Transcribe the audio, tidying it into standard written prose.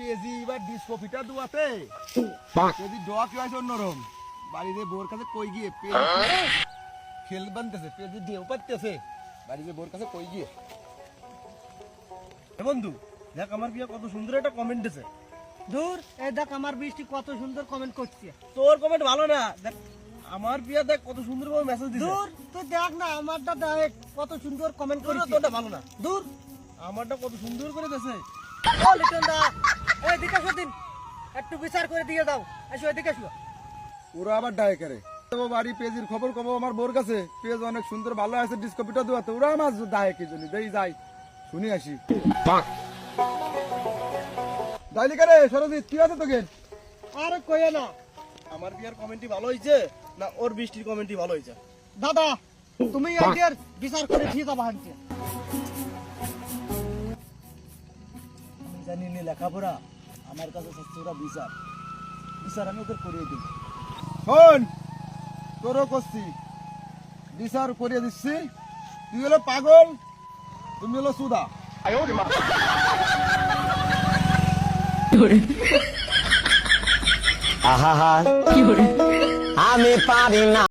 পেজি এবার ডিস্কো ফিটা দুয়াতে পেজি ডোয়া কি হয়েছে অন্যরকম বাড়িতে বোর কাছে কই গিয়ে পেজি খেল বানতেছে পেজি ঢেউ পাততেছে বাড়িতে বোর কাছে কই গিয়ে বন্ধু দেখ আমার বিয়ে কত সুন্দর একটা কমেন্ট দিয়েছে। দূর এই দেখ আমার বৃষ্টি কত সুন্দর কমেন্ট করছে। তোর কমেন্ট ভালো না, দেখ আমার বিয়ে দেখ কত সুন্দর ভাবে মেসেজ দিছে। দূর তুই দেখ না আমারটা দেখ কত সুন্দর কমেন্ট তোর করছে। তোরটা ভালো না, দূর আমারটা কত সুন্দর করে দিয়েছে। ও লিটন দা এই দিকে আসো দিন একটু বিচার করে দিয়ে দাও। আসো এদিকে আসো। ওরা আবার ডায় করে তো বাড়ি পেজির খবর কব আমার বোর কাছে পেজ অনেক সুন্দর ভালো আছে ডিস্কো ফিটা দুয়াতে ওরা আমার ডায় কি জন্য দেই যাই শুনি আসি দাইলি করে সরজিৎ কি আছে তোকে আরে কইয়ে না আমার বিয়ের কমেন্টই ভালো হয়েছে না ওর বৃষ্টির কমেন্টই ভালো হয়েছে? দাদা তুমি এদের বিচার করে দিয়ে দাও হাঁটতে। আমি জানি নি লেখাপড়া আমার কাছে সত্যরা বিচার বিচার আমি ওদের করিয়ে দিই। শোন তোরও করছি বিচার করিয়ে দিচ্ছি তুই হলো পাগল তুমি হলো সুদা আহা আমি পারি না।